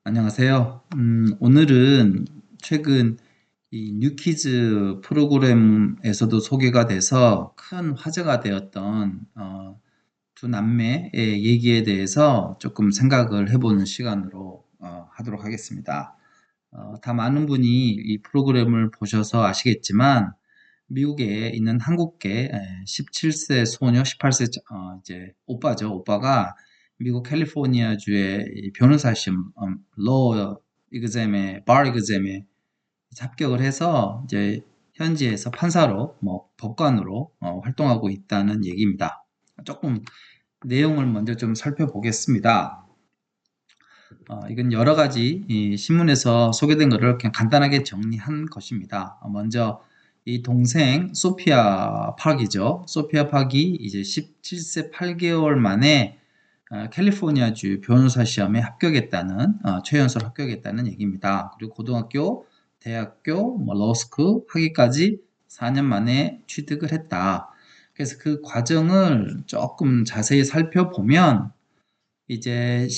안녕하세요. 오늘은 최근 이 뉴키즈 프로그램에서도 소개가 돼서 큰 화제가 되었던 두 남매의 얘기에 대해서 조금 생각을 해보는 시간으로 하도록 하겠습니다. 다 많은 분이 이 프로그램을 보셔서 아시겠지만 미국에 있는 한국계 17세 소녀, 18세 이제 오빠죠. 오빠가 미국 캘리포니아주의 이 변호사 시험, 로 이그잼에, 바 이그잼에 합격을 해서 이제 현지에서 판사로, 뭐 법관으로 활동하고 있다는 얘기입니다. 조금 내용을 먼저 좀 살펴보겠습니다. 이건 여러 가지 이 신문에서 소개된 것을 그냥 간단하게 정리한 것입니다. 먼저 이 동생 소피아 팍이죠. 소피아 팍이 이제 17세 8개월 만에 캘리포니아주 변호사 시험에 합격했다는 최연소로 합격했다는 얘기입니다. 그리고 고등학교, 대학교, 뭐 로스쿨 하기까지 4년 만에 취득을 했다. 그래서 그 과정을 조금 자세히 살펴보면 이제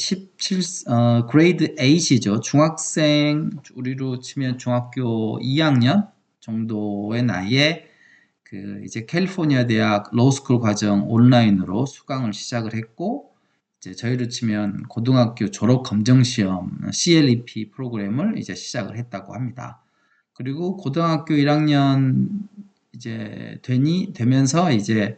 그레이드 8이죠. 중학생, 우리로 치면 중학교 2학년 정도의 나이에 그 이제 캘리포니아 대학 로스쿨 과정 온라인으로 수강을 시작을 했고, 이제 저희로 치면 고등학교 졸업 검정 시험 CLEP 프로그램을 이제 시작을 했다고 합니다. 그리고 고등학교 1학년 이제 되면서 이제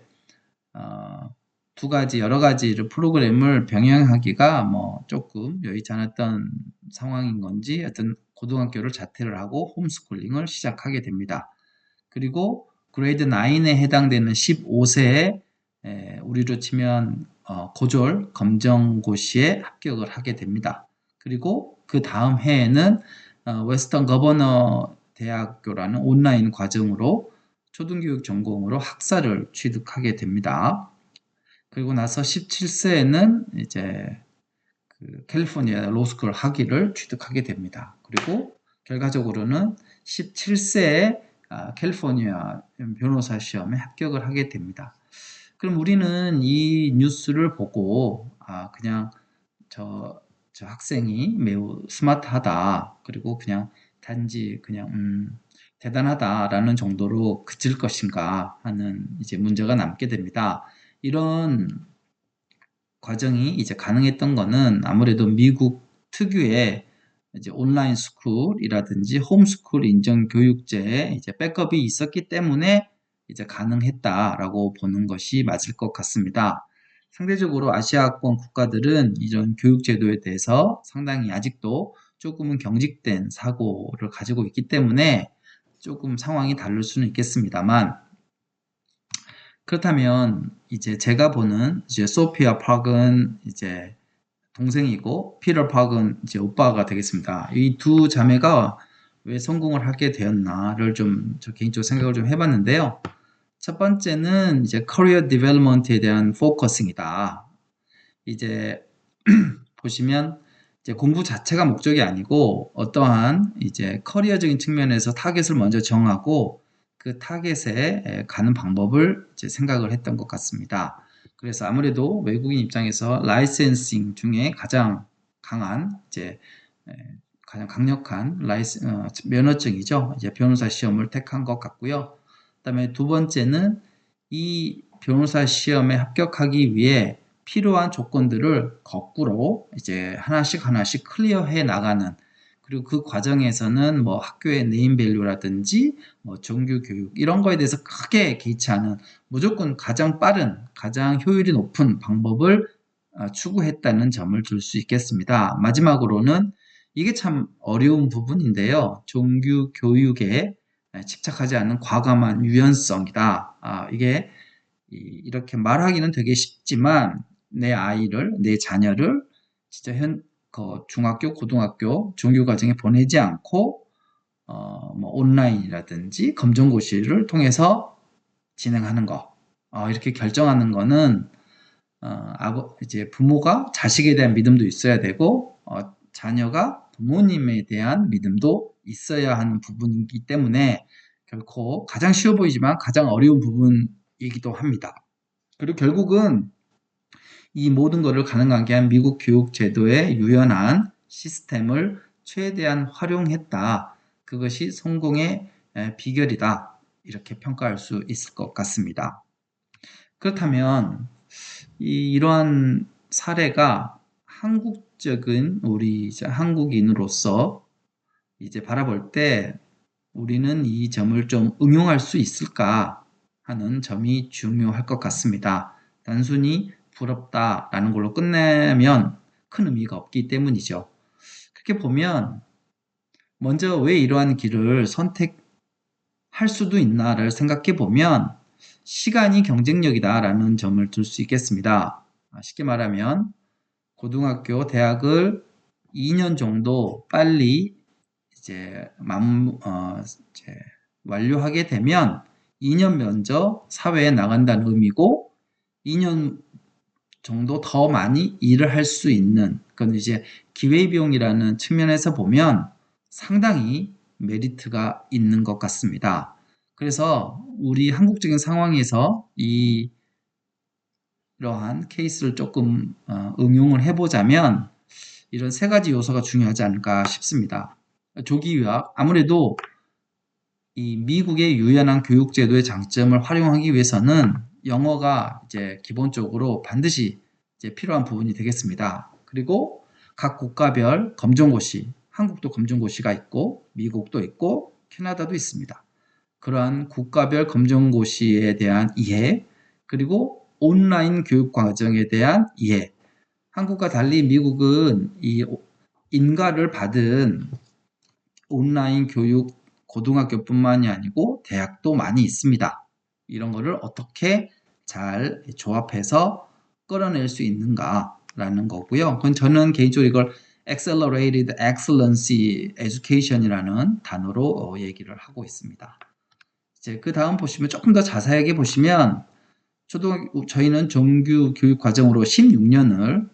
두 가지 여러 가지를 프로그램을 병행하기가 뭐 조금 여의치 않았던 상황인 건지 하여튼 고등학교를 자퇴를 하고 홈스쿨링을 시작하게 됩니다. 그리고 그레이드 9에 해당되는 15세에 우리로 치면 고졸 검정고시에 합격을 하게 됩니다. 그리고 그 다음 해에는 웨스턴 거버너 대학교라는 온라인 과정으로 초등교육 전공으로 학사를 취득하게 됩니다. 그리고 나서 17세에는 이제 그 캘리포니아 로스쿨 학위를 취득하게 됩니다. 그리고 결과적으로는 17세에 캘리포니아 변호사 시험에 합격을 하게 됩니다. 그럼 우리는 이 뉴스를 보고 그냥 저 학생이 매우 스마트하다. 그리고 그냥 단지 그냥 대단하다라는 정도로 그칠 것인가 하는 이제 문제가 남게 됩니다. 이런 과정이 이제 가능했던 거는 아무래도 미국 특유의 이제 온라인 스쿨이라든지 홈스쿨 인정 교육제에 이제 백업이 있었기 때문에 이제 가능했다라고 보는 것이 맞을 것 같습니다. 상대적으로 아시아권 국가들은 이런 교육 제도에 대해서 상당히 아직도 조금은 경직된 사고를 가지고 있기 때문에 조금 상황이 다를 수는 있겠습니다만, 그렇다면 이제 제가 보는 이제 소피아 팍은 이제 동생이고 피터 팍은 이제 오빠가 되겠습니다. 이 두 자매가 왜 성공을 하게 되었나를 좀 저 개인적으로 생각을 좀 해봤는데요. 첫 번째는 이제 커리어 디벨롭먼트에 대한 포커싱이다. 이제 보시면 이제 공부 자체가 목적이 아니고 어떠한 이제 커리어적인 측면에서 타겟을 먼저 정하고 그 타겟에 가는 방법을 이제 생각을 했던 것 같습니다. 그래서 아무래도 외국인 입장에서 라이센싱 중에 가장 강한 이제 가장 강력한 면허증이죠. 이제 변호사 시험을 택한 것 같고요. 그다음에 두 번째는 이 변호사 시험에 합격하기 위해 필요한 조건들을 거꾸로 이제 하나씩 하나씩 클리어해 나가는, 그리고 그 과정에서는 뭐 학교의 네임밸류라든지 뭐 정규 교육 이런 거에 대해서 크게 개의치 않은 무조건 가장 빠른 가장 효율이 높은 방법을 추구했다는 점을 들 수 있겠습니다. 마지막으로는 이게 참 어려운 부분인데요. 정규 교육에 집착하지 않는 과감한 유연성이다. 이게 이렇게 말하기는 되게 쉽지만 내 아이를, 내 자녀를 진짜 중학교, 고등학교 정규과정에 보내지 않고 뭐 온라인이라든지 검정고시를 통해서 진행하는 거, 이렇게 결정하는 거는 이제 부모가 자식에 대한 믿음도 있어야 되고 자녀가 부모님에 대한 믿음도 있어야 하는 부분이기 때문에 결코 가장 쉬워 보이지만 가장 어려운 부분이기도 합니다. 그리고 결국은 이 모든 것을 가능하게 한 미국 교육 제도의 유연한 시스템을 최대한 활용했다. 그것이 성공의 비결이다. 이렇게 평가할 수 있을 것 같습니다. 그렇다면 이러한 사례가 한국적인 우리 이제 한국인으로서 이제 바라볼 때 우리는 이 점을 좀 응용할 수 있을까 하는 점이 중요할 것 같습니다. 단순히 부럽다라는 걸로 끝내면 큰 의미가 없기 때문이죠. 그렇게 보면 먼저 왜 이러한 길을 선택할 수도 있나를 생각해 보면 시간이 경쟁력이다라는 점을 들 수 있겠습니다. 쉽게 말하면 고등학교, 대학을 2년 정도 빨리 이제 완료하게 되면 2년 먼저 사회에 나간다는 의미고 2년 정도 더 많이 일을 할 수 있는 그건 이제 기회비용이라는 측면에서 보면 상당히 메리트가 있는 것 같습니다. 그래서 우리 한국적인 상황에서 이러한 케이스를 조금 응용을 해보자면 이런 세 가지 요소가 중요하지 않을까 싶습니다. 조기 유학, 아무래도 이 미국의 유연한 교육제도의 장점을 활용하기 위해서는 영어가 이제 기본적으로 반드시 이제 필요한 부분이 되겠습니다. 그리고 각 국가별 검정고시, 한국도 검정고시가 있고 미국도 있고 캐나다도 있습니다. 그러한 국가별 검정고시에 대한 이해, 그리고 온라인 교육 과정에 대한 이해. 한국과 달리 미국은 이 인가를 받은 온라인 교육 고등학교뿐만이 아니고 대학도 많이 있습니다. 이런 거를 어떻게 잘 조합해서 끌어낼 수 있는가라는 거고요. 그건 저는 개인적으로 이걸 Accelerated Excellency Education이라는 단어로 얘기를 하고 있습니다. 이제 그 다음 보시면 조금 더 자세하게 보시면 저희는 정규 교육 과정으로 16년을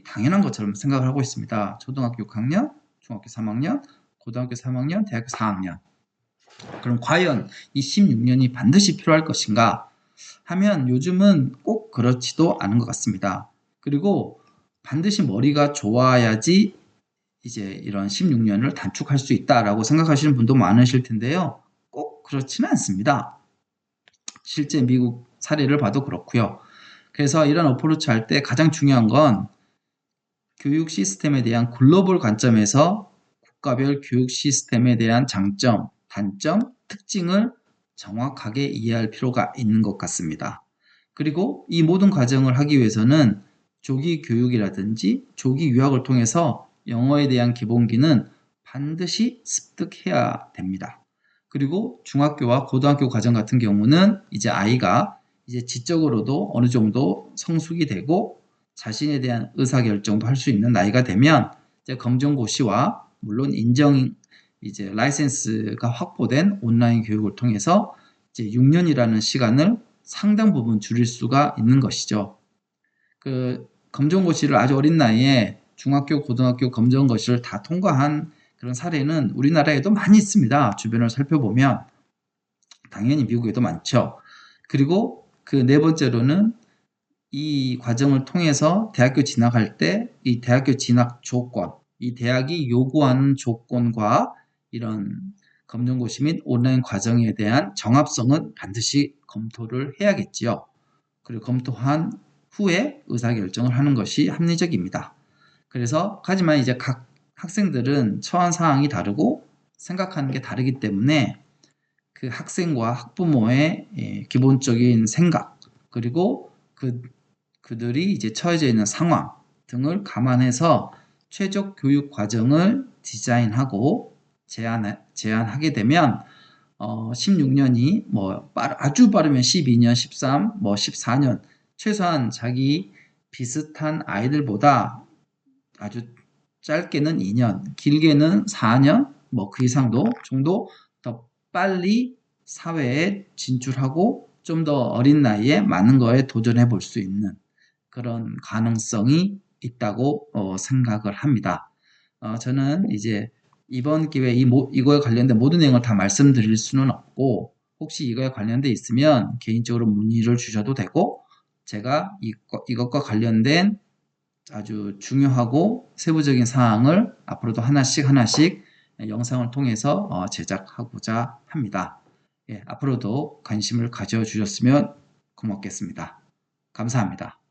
당연한 것처럼 생각을 하고 있습니다. 초등학교 6학년, 중학교 3학년, 고등학교 3학년, 대학교 4학년. 그럼 과연 이 16년이 반드시 필요할 것인가 하면 요즘은 꼭 그렇지도 않은 것 같습니다. 그리고 반드시 머리가 좋아야지 이제 이런 16년을 단축할 수 있다라고 생각하시는 분도 많으실 텐데요. 꼭 그렇지는 않습니다. 실제 미국 사례를 봐도 그렇고요. 그래서 이런 어프로치 할 때 가장 중요한 건 교육 시스템에 대한 글로벌 관점에서 국가별 교육 시스템에 대한 장점, 단점, 특징을 정확하게 이해할 필요가 있는 것 같습니다. 그리고 이 모든 과정을 하기 위해서는 조기 교육이라든지 조기 유학을 통해서 영어에 대한 기본기는 반드시 습득해야 됩니다. 그리고 중학교와 고등학교 과정 같은 경우는 이제 아이가 이제 지적으로도 어느 정도 성숙이 되고 자신에 대한 의사결정도 할 수 있는 나이가 되면 이제 검정고시와 물론 이제 라이센스가 확보된 온라인 교육을 통해서 이제 6년이라는 시간을 상당 부분 줄일 수가 있는 것이죠. 그 검정고시를 아주 어린 나이에 중학교, 고등학교 검정고시를 다 통과한 그런 사례는 우리나라에도 많이 있습니다. 주변을 살펴보면 당연히 미국에도 많죠. 그리고 그 네 번째로는 이 과정을 통해서 대학교 진학할 때 이 대학교 진학 조건, 이 대학이 요구하는 조건과 이런 검정고시 및 온라인 과정에 대한 정합성은 반드시 검토를 해야겠지요. 그리고 검토한 후에 의사결정을 하는 것이 합리적입니다. 그래서 하지만 이제 각 학생들은 처한 사항이 다르고 생각하는 게 다르기 때문에 그 학생과 학부모의 기본적인 생각 그리고 그들이 이제 처해져 있는 상황 등을 감안해서 최적 교육 과정을 디자인하고 제안하게 되면 16년이 뭐 아주 빠르면 12년, 13, 뭐 14년 최소한 자기 비슷한 아이들보다 아주 짧게는 2년, 길게는 4년, 뭐 그 이상도 정도 더 빨리 사회에 진출하고 좀 더 어린 나이에 많은 거에 도전해 볼 수 있는 그런 가능성이 있다고 생각을 합니다. 저는 이제 이번 기회에 이거에 관련된 모든 내용을 다 말씀드릴 수는 없고 혹시 이거에 관련돼 있으면 개인적으로 문의를 주셔도 되고 제가 이것과 관련된 아주 중요하고 세부적인 사항을 앞으로도 하나씩 영상을 통해서 제작하고자 합니다. 예, 앞으로도 관심을 가져주셨으면 고맙겠습니다. 감사합니다.